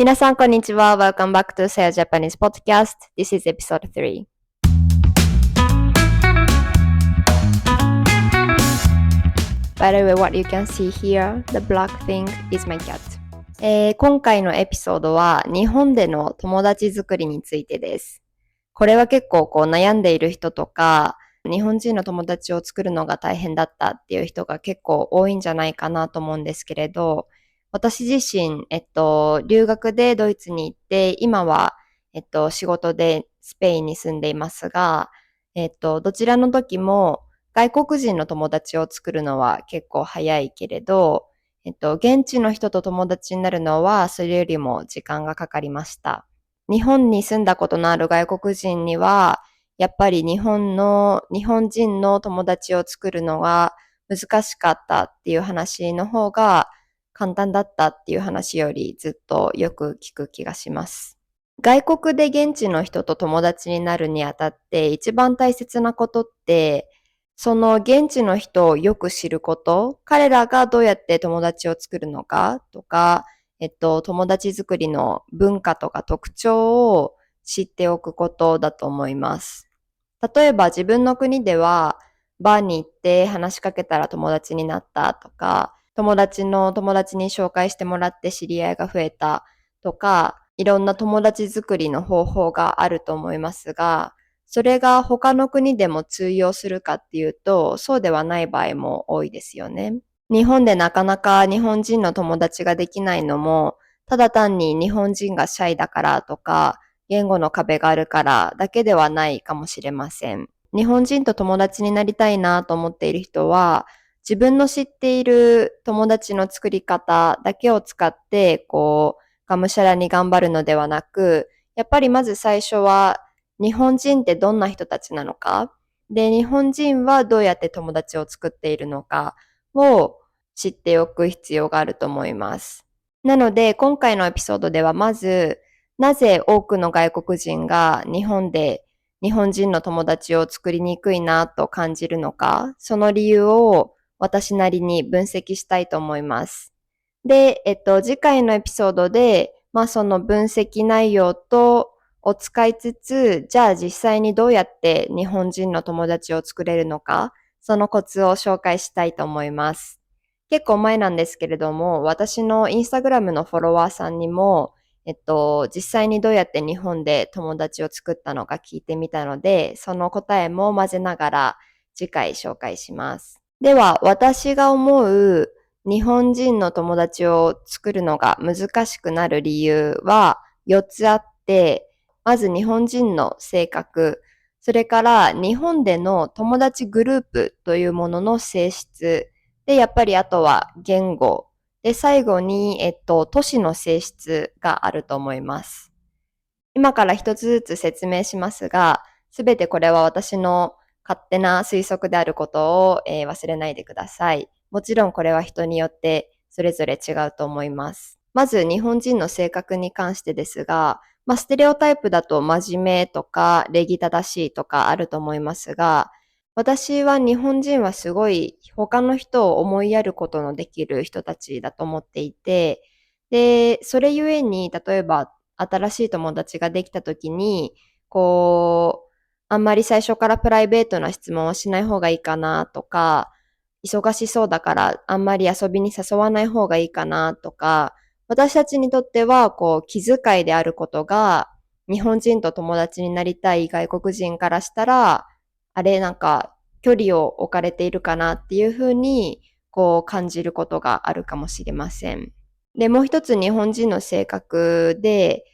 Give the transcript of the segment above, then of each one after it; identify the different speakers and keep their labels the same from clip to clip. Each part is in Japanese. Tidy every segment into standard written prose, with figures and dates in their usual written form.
Speaker 1: 皆さん、こんにちは。Welcome back to Say Japanese Podcast. This is episode 3. By the way, what you can see here, the black thing is my cat. 今回のエピソードは日本での友達作りについてです。これは結構悩んでいる人とか、日本人の友達を作るのが大変だったっていう人が結構多いんじゃないかなと思うんですけれど、私自身、留学でドイツに行って、今は、仕事でスペインに住んでいますが、どちらの時も外国人の友達を作るのは結構早いけれど、現地の人と友達になるのはそれよりも時間がかかりました。日本に住んだことのある外国人には、やっぱり日本人の友達を作るのが難しかったっていう話の方が簡単だったっていう話よりずっとよく聞く気がします。外国で現地の人と友達になるにあたって一番大切なことって、その現地の人をよく知ること、彼らがどうやって友達を作るのかとか、友達作りの文化とか特徴を知っておくことだと思います。例えば自分の国では、バーに行って話しかけたら友達になったとか、友達の友達に紹介してもらって知り合いが増えたとか、いろんな友達作りの方法があると思いますが、それが他の国でも通用するかっていうと、そうではない場合も多いですよね。日本でなかなか日本人の友達ができないのも、ただ単に日本人がシャイだからとか、言語の壁があるからだけではないかもしれません。日本人と友達になりたいなと思っている人は、自分の知っている友達の作り方だけを使って、がむしゃらに頑張るのではなく、やっぱりまず最初は、日本人ってどんな人たちなのか、で、日本人はどうやって友達を作っているのかを知っておく必要があると思います。なので、今回のエピソードではまず、なぜ多くの外国人が日本で日本人の友達を作りにくいなと感じるのか、その理由を私なりに分析したいと思います。で、次回のエピソードで、その分析内容を使いつつ、じゃあ実際にどうやって日本人の友達を作れるのか、そのコツを紹介したいと思います。結構前なんですけれども、私のインスタグラムのフォロワーさんにも、実際にどうやって日本で友達を作ったのか聞いてみたので、その答えも混ぜながら次回紹介します。では、私が思う日本人の友達を作るのが難しくなる理由は4つあって、まず日本人の性格、それから日本での友達グループというものの性質、で、やっぱりあとは言語、で、最後に、都市の性質があると思います。今から一つずつ説明しますが、すべてこれは私の勝手な推測であることを、忘れないでください。もちろんこれは人によってそれぞれ違うと思います。まず日本人の性格に関してですが、ステレオタイプだと真面目とか礼儀正しいとかあると思いますが、私は日本人はすごい他の人を思いやることのできる人たちだと思っていて、で、それゆえに、例えば新しい友達ができたときに、あんまり最初からプライベートな質問をしない方がいいかなとか、忙しそうだからあんまり遊びに誘わない方がいいかなとか、私たちにとっては気遣いであることが、日本人と友達になりたい外国人からしたら、あれなんか距離を置かれているかなっていうふうに感じることがあるかもしれません。で、もう一つ日本人の性格で、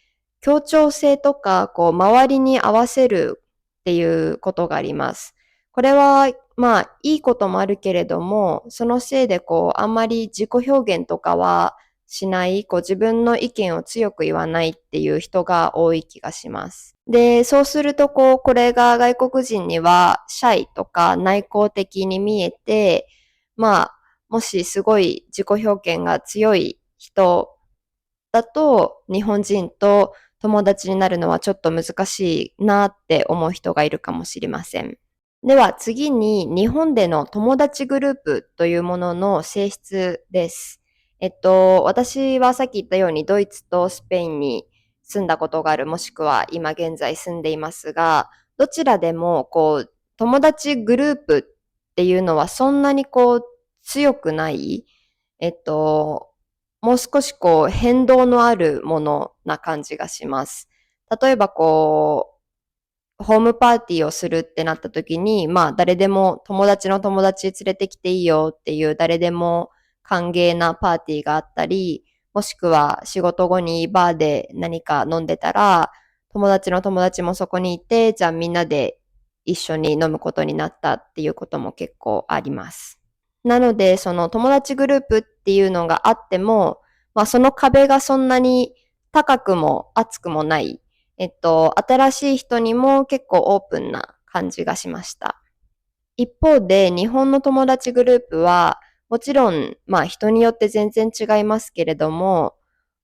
Speaker 1: 協調性とか、周りに合わせるっていうことがあります。これは、いいこともあるけれども、そのせいで、あんまり自己表現とかはしない、自分の意見を強く言わないっていう人が多い気がします。で、そうすると、これが外国人には、シャイとか内向的に見えて、もしすごい自己表現が強い人だと、日本人と友達になるのはちょっと難しいなって思う人がいるかもしれません。では次に日本での友達グループというものの性質です。私はさっき言ったようにドイツとスペインに住んだことがある、もしくは今現在住んでいますが、どちらでも友達グループっていうのはそんなに強くない、もう少し変動のあるものな感じがします。例えばホームパーティーをするってなった時に、まあ誰でも友達の友達連れてきていいよっていう誰でも歓迎なパーティーがあったり、もしくは仕事後にバーで何か飲んでたら、友達の友達もそこにいて、じゃあみんなで一緒に飲むことになったっていうことも結構あります。なので、その友達グループっていうのがあっても、まあその壁がそんなに高くも厚くもない。新しい人にも結構オープンな感じがしました。一方で、日本の友達グループは、もちろん、まあ人によって全然違いますけれども、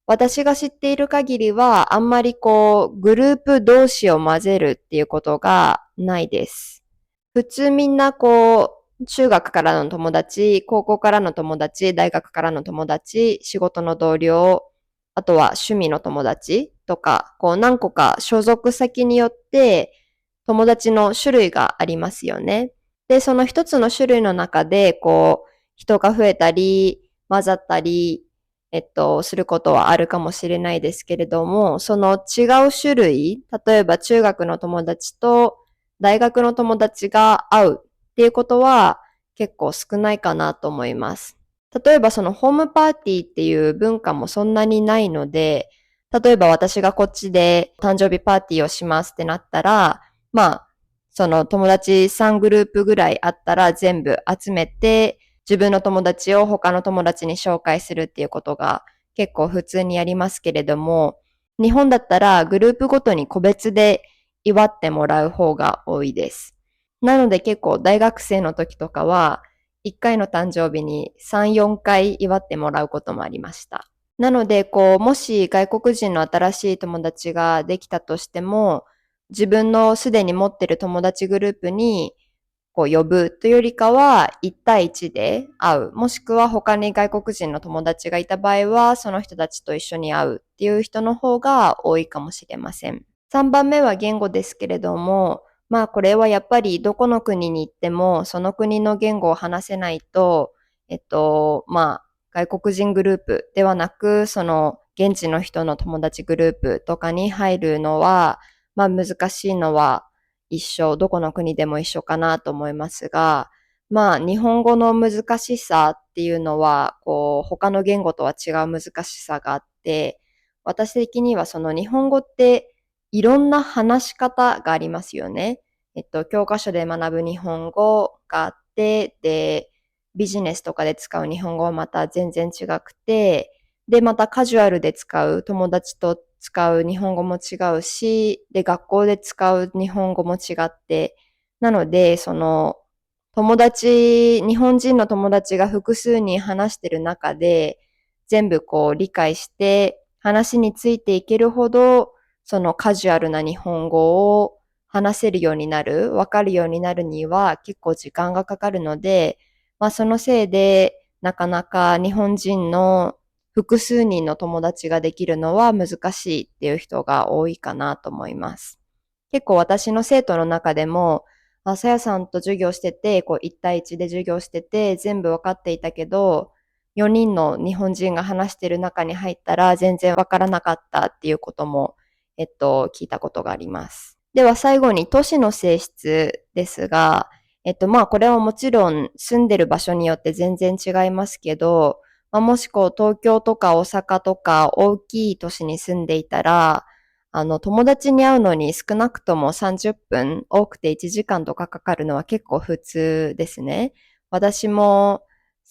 Speaker 1: 私が知っている限りは、あんまりグループ同士を混ぜるっていうことがないです。普通みんな中学からの友達、高校からの友達、大学からの友達、仕事の同僚、あとは趣味の友達とか、何個か所属先によって友達の種類がありますよね。で、その一つの種類の中で、人が増えたり、混ざったり、することはあるかもしれないですけれども、その違う種類、例えば中学の友達と大学の友達が会うっていうことは結構少ないかなと思います。例えばそのホームパーティーっていう文化もそんなにないので、例えば私がこっちで誕生日パーティーをしますってなったら、まあ、その友達3グループぐらいあったら全部集めて、自分の友達を他の友達に紹介するっていうことが結構普通にやりますけれども、日本だったらグループごとに個別で祝ってもらう方が多いです。なので結構大学生の時とかは、1回の誕生日に3、4回祝ってもらうこともありました。なので、もし外国人の新しい友達ができたとしても、自分のすでに持ってる友達グループに呼ぶというよりかは、1対1で会う。もしくは他に外国人の友達がいた場合は、その人たちと一緒に会うっていう人の方が多いかもしれません。3番目は言語ですけれども、まあこれはやっぱりどこの国に行っても、その国の言語を話せないと、まあ外国人グループではなく、その現地の人の友達グループとかに入るのは、まあ難しいのは一緒、どこの国でも一緒かなと思いますが、まあ日本語の難しさっていうのは、他の言語とは違う難しさがあって、私的にはその日本語っていろんな話し方がありますよね。教科書で学ぶ日本語があって、で、ビジネスとかで使う日本語はまた全然違くて、で、またカジュアルで使う友達と使う日本語も違うし、で、学校で使う日本語も違って、なので、その、日本人の友達が複数人話してる中で、全部理解して、話についていけるほど、そのカジュアルな日本語を話せるようになる、わかるようになるには結構時間がかかるので、まあそのせいで、なかなか日本人の複数人の友達ができるのは難しいっていう人が多いかなと思います。結構私の生徒の中でも、さやさんと授業してて、1対1で授業してて、全部わかっていたけど、4人の日本人が話している中に入ったら全然わからなかったっていうことも、聞いたことがあります。では最後に都市の性質ですが、まあこれはもちろん住んでる場所によって全然違いますけど、まあ、もし東京とか大阪とか大きい都市に住んでいたら、友達に会うのに少なくとも30分、多くて1時間とかかかるのは結構普通ですね。私も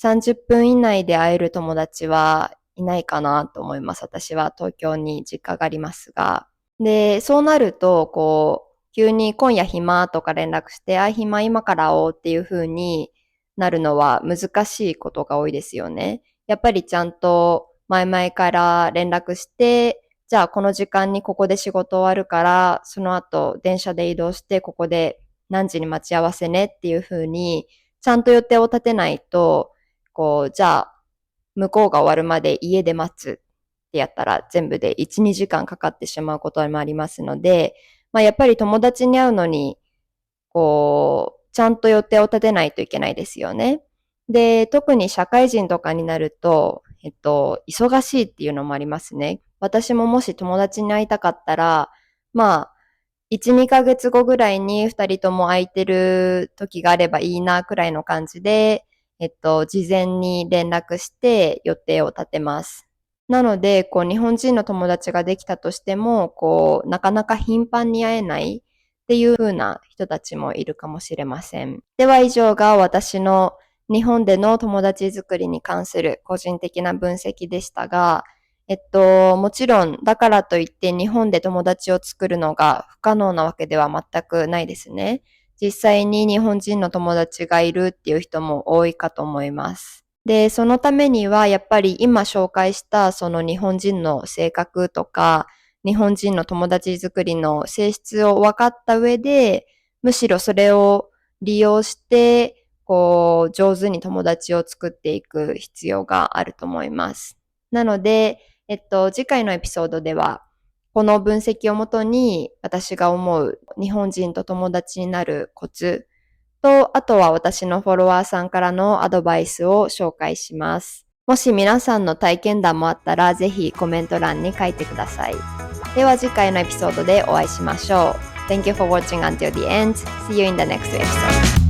Speaker 1: 30分以内で会える友達はいないかなと思います。私は東京に実家がありますが。で、そうなると、急に今夜暇とか連絡して、暇今から会おうっていう風になるのは難しいことが多いですよね。やっぱりちゃんと前々から連絡して、じゃあこの時間にここで仕事終わるから、その後電車で移動してここで何時に待ち合わせねっていう風に、ちゃんと予定を立てないと、じゃあ向こうが終わるまで家で待つってやったら全部で1、2時間かかってしまうこともありますので、やっぱり友達に会うのに、ちゃんと予定を立てないといけないですよね。で、特に社会人とかになると、忙しいっていうのもありますね。私ももし友達に会いたかったら、1、2ヶ月後ぐらいに2人とも空いてる時があればいいなくらいの感じで、事前に連絡して予定を立てます。なので、日本人の友達ができたとしても、なかなか頻繁に会えないっていう風な人たちもいるかもしれません。では以上が私の日本での友達作りに関する個人的な分析でしたが、もちろん、だからといって日本で友達を作るのが不可能なわけでは全くないですね。実際に日本人の友達がいるっていう人も多いかと思います。で、そのためにはやっぱり今紹介したその日本人の性格とか、日本人の友達作りの性質を分かった上で、むしろそれを利用して、上手に友達を作っていく必要があると思います。なので、次回のエピソードでは、この分析をもとに私が思う日本人と友達になるコツと、あとは私のフォロワーさんからのアドバイスを紹介します。もし皆さんの体験談もあったら、ぜひコメント欄に書いてください。では次回のエピソードでお会いしましょう。Thank you for watching until the end. See you in the next episode.